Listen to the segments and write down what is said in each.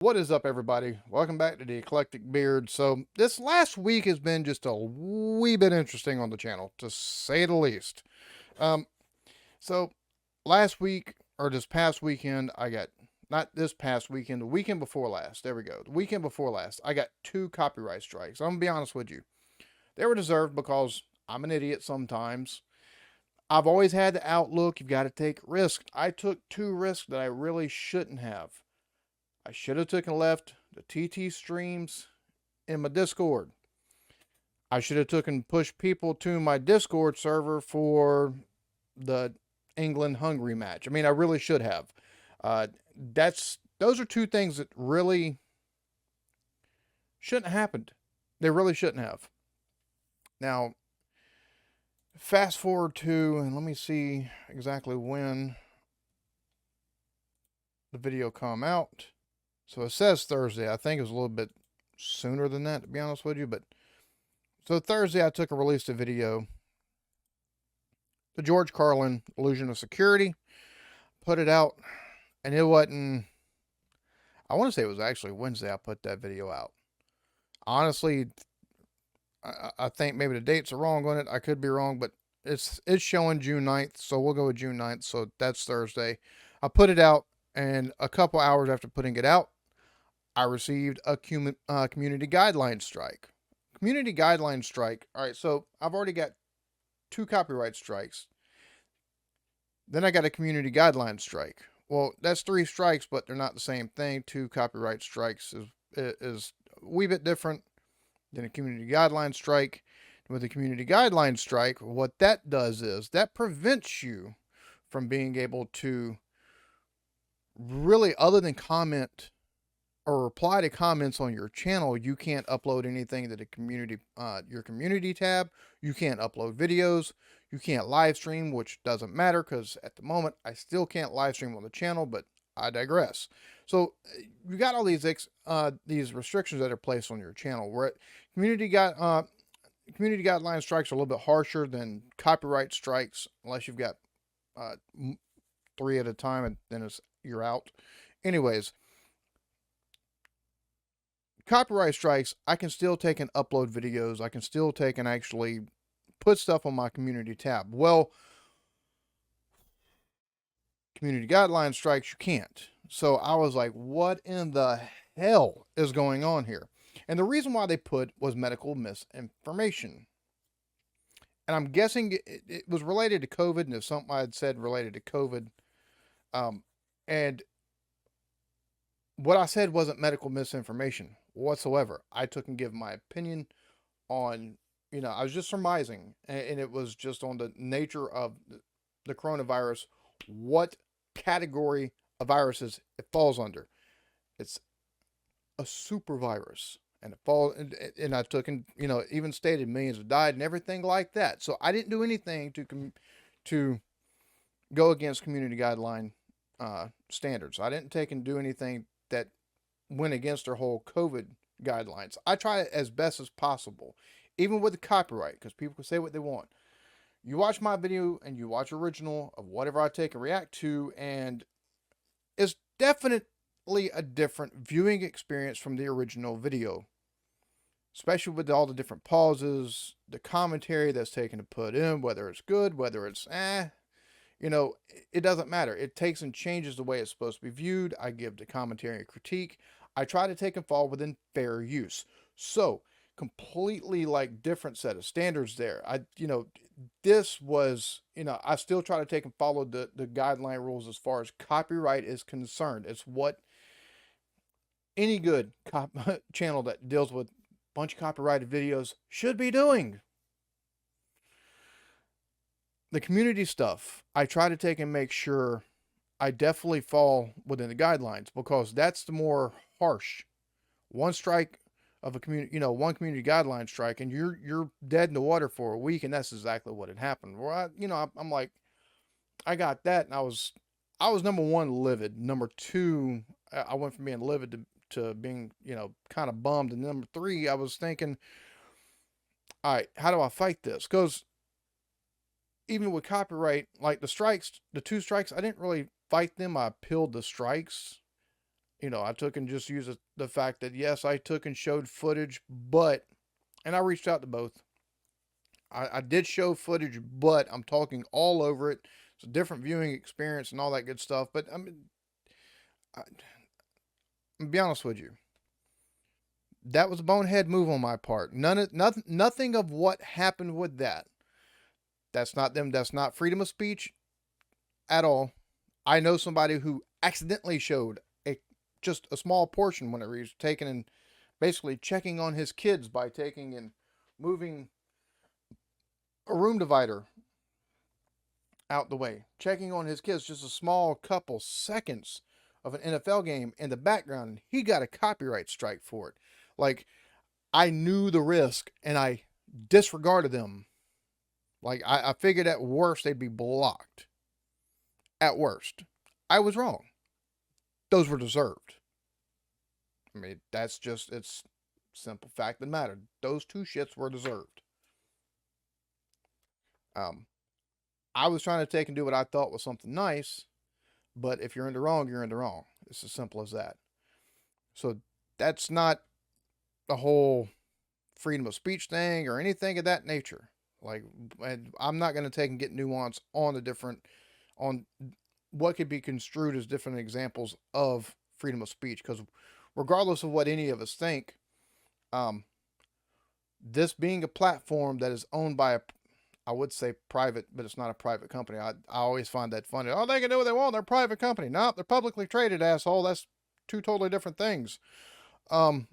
What is up, everybody? Welcome back to the Eclectic Beard. So, this last week has been just a wee bit interesting on the channel, to say the least. Um, so, last week, or this past weekend, I got, not this past weekend, the weekend before last, there we go. The weekend before last, I got 2 copyright strikes. I'm gonna be honest with you. They were deserved because I'm an idiot sometimes. I've always had the outlook, you've got to take risks. I took 2 risks that I really shouldn't have. I should have taken left the TT streams in my Discord. I should have taken push people to my Discord server for the England Hungary match. I mean, I really should have. Those are 2 things that really shouldn't have happened. They really shouldn't have. Now, fast forward to, and let me see exactly when the video come out. So it says Thursday. I think it was a little bit sooner than that, to be honest with you. But so Thursday, I took and released a video. The George Carlin Illusion of Security. Put it out, and it wasn't. I want to say it was actually Wednesday I put that video out. Honestly, I think maybe the dates are wrong on it. I could be wrong, but it's showing June 9th, so we'll go with June 9th. So that's Thursday. I put it out, and a couple hours after putting it out, I received a community guideline strike. Community guideline strike. All right, so I've already got 2 copyright strikes. Then I got a community guideline strike. Well, that's 3 strikes, but they're not the same thing. 2 copyright strikes is a wee bit different than a community guideline strike. With a community guideline strike, what that does is that prevents you from being able to really, other than comment or reply to comments on your channel, you can't upload anything to the community, your community tab. You can't upload videos. You can't live stream, which doesn't matter because at the moment I still can't live stream on the channel, but I digress. So you got all these restrictions that are placed on your channel. Where community guideline strikes are a little bit harsher than copyright strikes, unless you've got 3 at a time, and then you're out. Anyways, copyright strikes, I can still take and upload videos. I can still take and actually put stuff on my community tab. Well, community guideline strikes, you can't. So I was like, what in the hell is going on here? And the reason why they put was medical misinformation. And I'm guessing it was related to COVID, and if something I had said related to COVID, and what I said wasn't medical misinformation whatsoever. I took and give my opinion on, I was just surmising, and it was just on the nature of the coronavirus, what category of viruses it falls under. It's a super virus, and it falls, and I took and, even stated millions have died and everything like that. So I didn't do anything to go against community guideline standards. I didn't take and do anything that went against their whole COVID guidelines. I try it as best as possible, even with the copyright, because people can say what they want. You watch my video and you watch original of whatever I take and react to, and it's definitely a different viewing experience from the original video, especially with all the different pauses, the commentary that's taken to put in, whether it's good, whether it's it doesn't matter. It takes and changes the way it's supposed to be viewed. I give the commentary and critique. I try to take and fall within fair use. So, completely like different set of standards there. This was, I still try to take and follow the guideline rules as far as copyright is concerned. It's what any good channel that deals with a bunch of copyrighted videos should be doing. The community stuff, I try to take and make sure I definitely fall within the guidelines, because that's the more harsh. One strike of a community, one community guideline strike, and you're dead in the water for a week, and that's exactly what had happened. Where I'm like, I got that, and I was number one livid. Number two, I went from being livid to being kind of bummed, and number three, I was thinking, all right, how do I fight this? Because even with copyright, like the 2 strikes, I didn't really fight them. I appealed the strikes. I took and just used the fact that, yes, I took and showed footage, but, and I reached out to both. I did show footage, but I'm talking all over it. It's a different viewing experience and all that good stuff. But I mean, I'm be honest with you, that was a bonehead move on my part. Nothing of what happened with that. That's not them. That's not freedom of speech at all. I know somebody who accidentally showed a just a small portion whenever he was taking and basically checking on his kids by taking and moving a room divider out the way, checking on his kids, just a small couple seconds of an NFL game in the background, and he got a copyright strike for it. Like, I knew the risk and I disregarded them. Like, I figured at worst they'd be blocked. At worst. I was wrong. Those were deserved. I mean, that's just, it's simple fact of the matter. Those two shits were deserved. Um, I was trying to take and do what I thought was something nice, but if you're in the wrong, you're in the wrong. It's as simple as that. So that's not the whole freedom of speech thing or anything of that nature. Like, I'm not going to take and get nuance on the different, on what could be construed as different examples of freedom of speech, because regardless of what any of us think, um, this being a platform that is owned by a, I would say private, but it's not a private company. I always find that funny. Oh, they can do what they want. They're a private company. No, they're publicly traded, asshole. That's two totally different things. Um,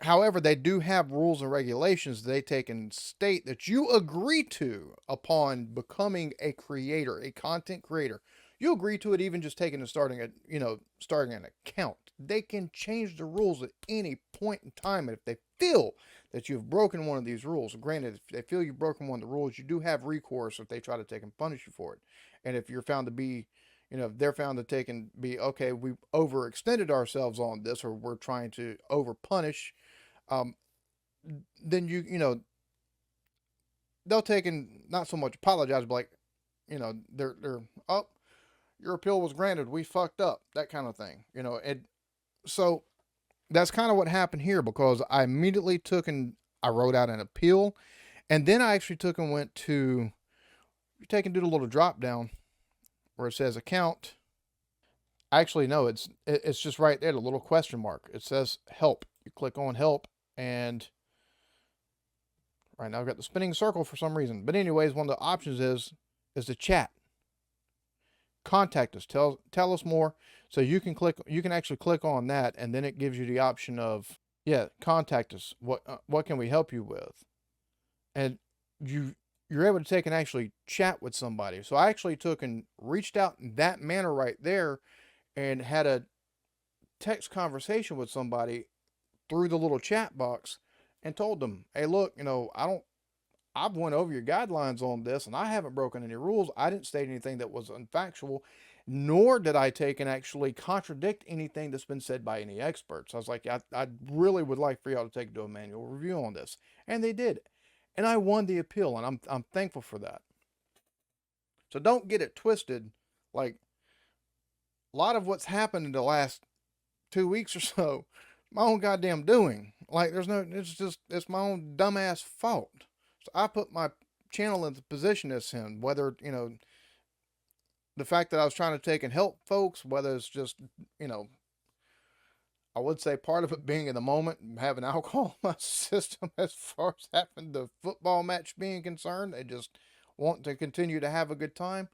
However, they do have rules and regulations they take and state that you agree to upon becoming a creator, a content creator. You agree to it even just taking and starting an account. They can change the rules at any point in time. And if they feel that you've broken one of these rules, granted, if they feel you've broken one of the rules, you do have recourse if they try to take and punish you for it. And if you're found to be, if they're found to take and be, okay, we overextended ourselves on this, or we're trying to over punish, um, then they'll take and not so much apologize, but like, they're oh, your appeal was granted, we fucked up, that kind of thing, and so that's kind of what happened here, because I immediately took and I wrote out an appeal, and then I actually took and went to, you take and do the little drop down where it says account. Actually, no, it's just right there, the little question mark. It says help. You click on help, and right now I've got the spinning circle for some reason. But anyways, one of the options is the chat. Contact us. Tell us more. So you can actually click on that, and then it gives you the option of, yeah, contact us. What can we help you with? And you're able to take and actually chat with somebody. So I actually took and reached out in that manner right there, and had a text conversation with somebody through the little chat box, and told them, hey, look, I've went over your guidelines on this, and I haven't broken any rules. I didn't state anything that was unfactual, nor did I take and actually contradict anything that's been said by any experts. I was like, I really would like for y'all to take and do a manual review on this, and they did, and I won the appeal, and I'm thankful for that. So don't get it twisted. Like, a lot of what's happened in the last 2 weeks or so, my own goddamn doing. Like, it's my own dumbass fault. So I put my channel in the position it's in, whether, the fact that I was trying to take and help folks, whether it's just, you know, I would say part of it being in the moment, having alcohol in my system as far as having the football match being concerned, and just want to continue to have a good time.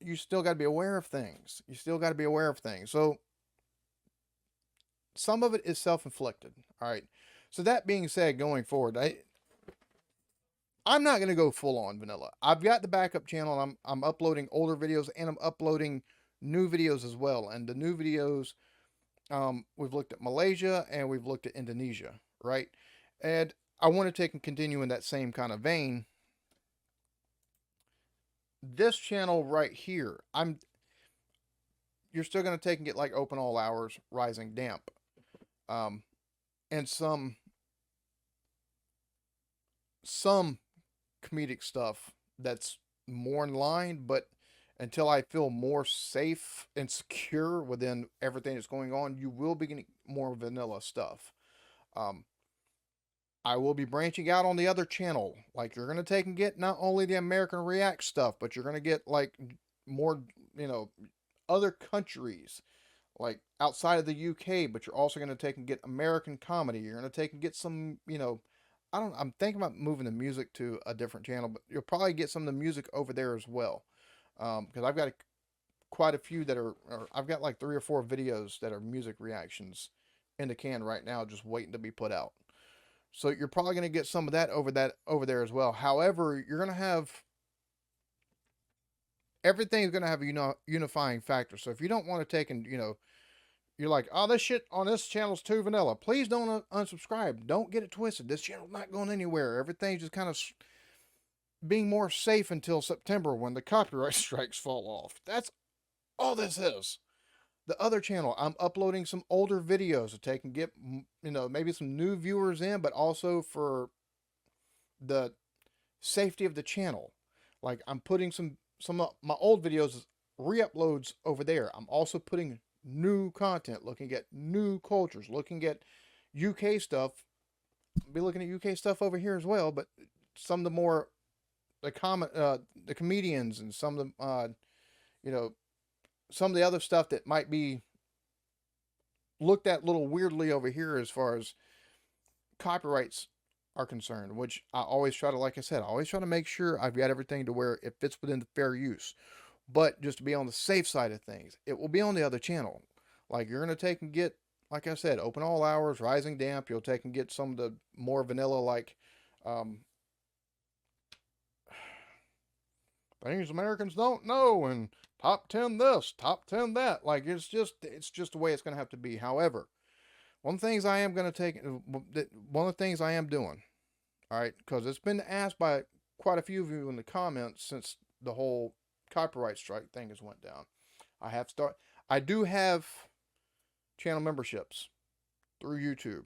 You still got to be aware of things. You still got to be aware of things. So some of it is self-inflicted. All right. So that being said, going forward, I'm not going to go full on vanilla. I've got the backup channel. And I'm uploading older videos, and I'm uploading new videos as well. And the new videos, we've looked at Malaysia and we've looked at Indonesia, right? And I want to take and continue in that same kind of vein. This channel right here, you're still going to take and get like open all hours, rising damp, um, and some comedic stuff that's more in line, but until I feel more safe and secure within everything that's going on, you will be getting more vanilla stuff. Um, I will be branching out on the other channel. Like you're gonna take and get not only the American React stuff, but you're gonna get like more, you know, other countries like outside of the UK. But you're also gonna take and get American comedy. You're gonna take and get some, you know, I don't. I'm thinking about moving the music to a different channel, but you'll probably get some of the music over there as well. Because I've got quite a few that are, or I've got like 3 or 4 videos that are music reactions in the can right now, just waiting to be put out. So you're probably going to get some of that over there as well. However, you're going to have everything's going to have a unifying factor. So if you don't want to take and you're like, oh, this shit on this channel's too vanilla. Please don't unsubscribe. Don't get it twisted. This channel's not going anywhere. Everything's just kind of being more safe until September when the copyright strikes fall off. That's all this is. The other channel, I'm uploading some older videos to take and get, maybe some new viewers in, but also for the safety of the channel. Like I'm putting some of my old videos re-uploads over there. I'm also putting new content, looking at new cultures, looking at UK stuff. I'll be looking at UK stuff over here as well, but some of the more the comedians and some of the you know some of the other stuff that might be looked at a little weirdly over here as far as copyrights are concerned, which I always try to, like I said, I always try to make sure I've got everything to where it fits within the fair use. But just to be on the safe side of things, it will be on the other channel. Like you're going to take and get, like I said, open all hours, rising damp. You'll take and get some of the more vanilla, like um, things Americans don't know, and top 10 this, top 10 that. Like it's just the way it's going to have to be. However, one of the things I am going to take, one of the things I am doing, all right, because it's been asked by quite a few of you in the comments since the whole copyright strike thing has went down. I do have channel memberships through YouTube.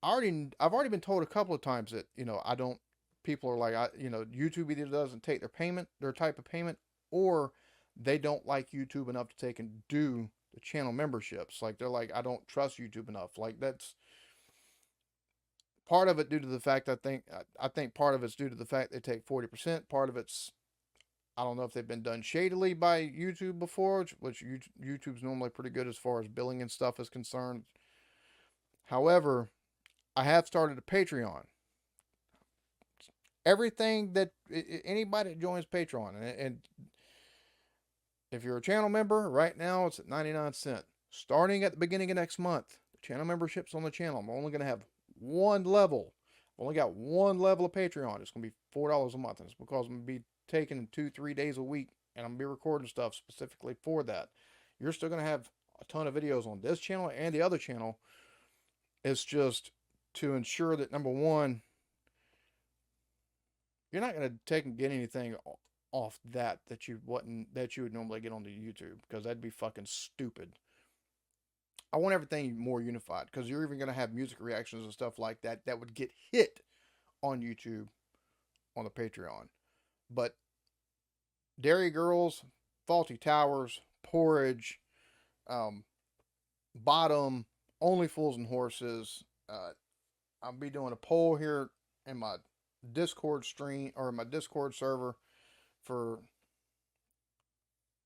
I've already been told a couple of times that I don't. People are like, YouTube either doesn't take their type of payment, or they don't like YouTube enough to take and do the channel memberships. Like they're like, I don't trust YouTube enough. Like that's part of it due to the fact I think part of it's due to the fact they take 40%. Part of it's I don't know if they've been done shadily by YouTube before, which YouTube's normally pretty good as far as billing and stuff is concerned. However, I have started a Patreon. Everything that anybody that joins Patreon, and if you're a channel member, right now it's at 99¢. Starting at the beginning of next month, the channel memberships on the channel, I'm only going to have one level. I've only got one level of Patreon. It's going to be $4 a month. And it's because I'm going to be taking 2-3 days a week, and I'm going to be recording stuff specifically for that. You're still going to have a ton of videos on this channel and the other channel. It's just to ensure that, number one, you're not going to take and get anything off that you would normally get on the YouTube, because that'd be fucking stupid. I want everything more unified, because you're even going to have music reactions and stuff like that that would get hit on YouTube on the Patreon. But Dairy Girls, Faulty Towers, Porridge, Bottom, Only Fools and Horses. I'll be doing a poll here in my Discord stream or my Discord server for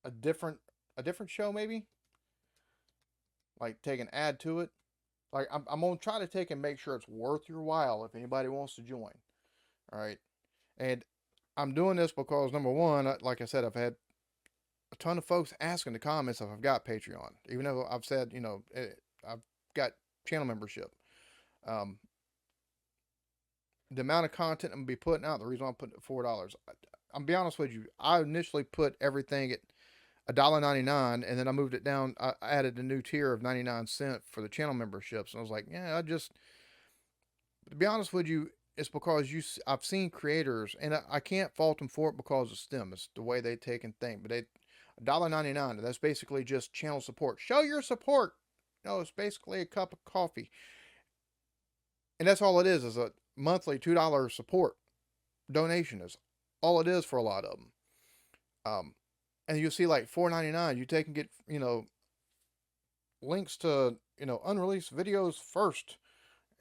a different show, maybe. Like take an ad to it. Like I'm gonna try to take and make sure it's worth your while if anybody wants to join. All right, and I'm doing this because number one, like I said, I've had a ton of folks ask in the comments if I've got Patreon, even though I've said I've got channel membership. The amount of content I'm gonna be putting out, the reason why I'm putting it at $4. I'm be honest with you, I initially put everything at $1.99, and then I moved it down. I added a new tier of 99¢ for the channel memberships, and I was like, yeah, to be honest with you, it's because I've seen creators, and I can't fault them for it because it's them. It's the way they take and think. But $1.99, that's basically just channel support. Show your support. No, it's basically a cup of coffee, and that's all it is a monthly $2 support donation is all it is for a lot of them. Um, and you see like $4.99, you take and get, links to, unreleased videos first,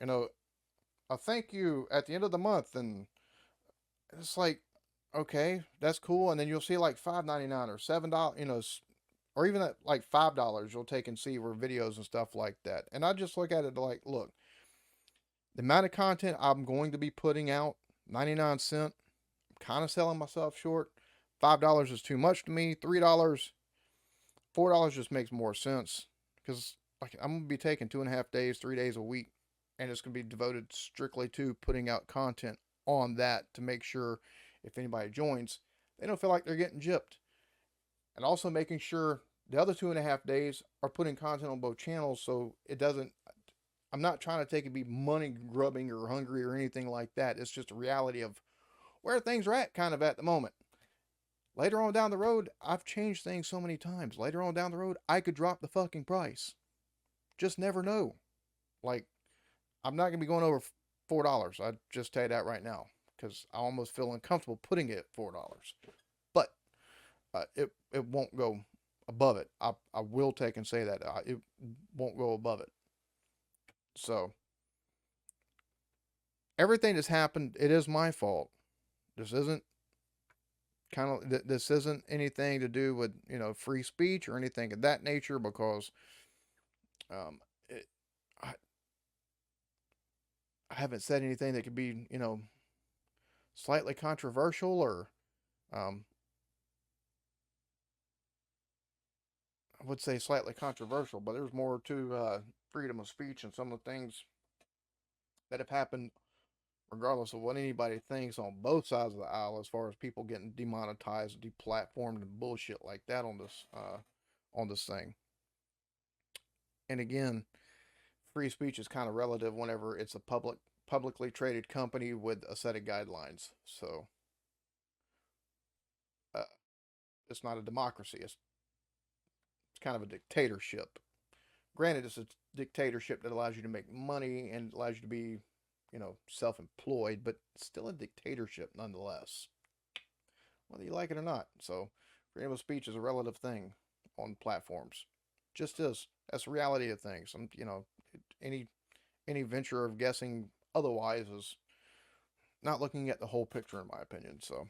you know, a thank you at the end of the month. And it's like, okay, that's cool. And then you'll see like $5.99 or $7, or even at like $5, you'll take and see where videos and stuff like that. And I just look at it like, look, the amount of content I'm going to be putting out, 99¢, I'm kind of selling myself short. $5 is too much to me. $3, $4 just makes more sense because like I'm gonna be taking 2.5 days, 3 days a week, and it's gonna be devoted strictly to putting out content on that to make sure if anybody joins, they don't feel like they're getting gypped, and also making sure the other 2.5 days are putting content on both channels so it doesn't. I'm not trying to take it be money grubbing or hungry or anything like that. It's just a reality of where things are at kind of at the moment. Later on down the road, I've changed things so many times. Later on down the road, I could drop the fucking price. Just never know. Like, I'm not gonna be going over $4. I just tell you that right now because I almost feel uncomfortable putting it at $4. But it won't go above it. I will take and say that it won't go above it. So everything that's happened, it is my fault. This isn't this isn't anything to do with free speech or anything of that nature because um, it, I, I haven't said anything that could be slightly controversial or um, I would say slightly controversial, but there's more to freedom of speech and some of the things that have happened regardless of what anybody thinks on both sides of the aisle as far as people getting demonetized, deplatformed, and bullshit like that on this thing. And again, free speech is kind of relative whenever it's a publicly traded company with a set of guidelines. So uh, it's not a democracy. It's kind of a dictatorship. Granted, it's a dictatorship that allows you to make money and allows you to be, self-employed, but still a dictatorship nonetheless, whether you like it or not. So freedom of speech is a relative thing on platforms. Just is. That's the reality of things. And any any venture of guessing otherwise is not looking at the whole picture, in my opinion. So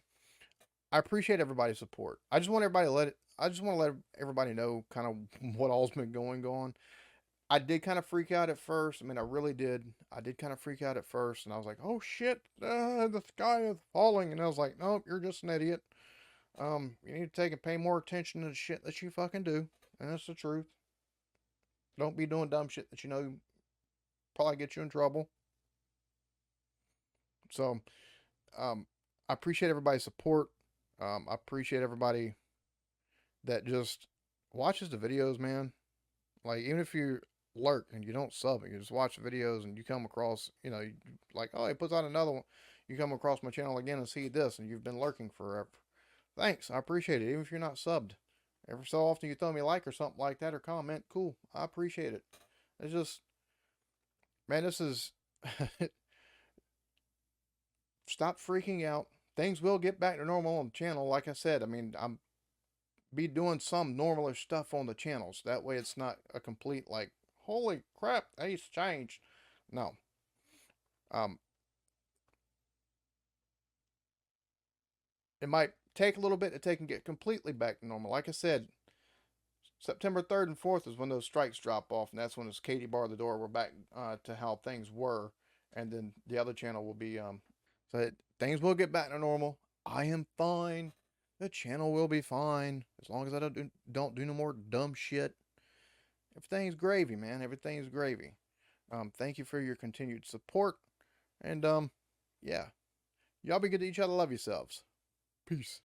I appreciate everybody's support. I just want to let everybody know kind of what all's been going on. I did kind of freak out at first. I mean, I really did. I did kind of freak out at first, and I was like, "Oh shit, the sky is falling." And I was like, "Nope, you're just an idiot. You need to take and pay more attention to the shit that you fucking do, and that's the truth. Don't be doing dumb shit that you know probably get you in trouble." So, I appreciate everybody's support. I appreciate everybody that just watches the videos, man. Like, even if you lurk and you don't sub it, you just watch the videos and you come across, like, oh, he puts out another one. You come across my channel again and see this, and you've been lurking forever. Thanks, I appreciate it. Even if you're not subbed, every so often you throw me a like or something like that or comment. Cool, I appreciate it. It's just, man, this is stop freaking out. Things will get back to normal on the channel. Like I said, I mean, I'm be doing some normalish stuff on the channels. That way it's not a complete like, holy crap, he's changed. No. Um, it might take a little bit to take and get completely back to normal. Like I said, September 3rd and 4th is when those strikes drop off, and that's when it's Katie bar the door. We're back to how things were, and then the other channel will be so things will get back to normal. I am fine. The channel will be fine as long as I don't do no more dumb shit. Everything's gravy, man. Everything's gravy. Thank you for your continued support. And yeah. Y'all be good to each other. Love yourselves. Peace.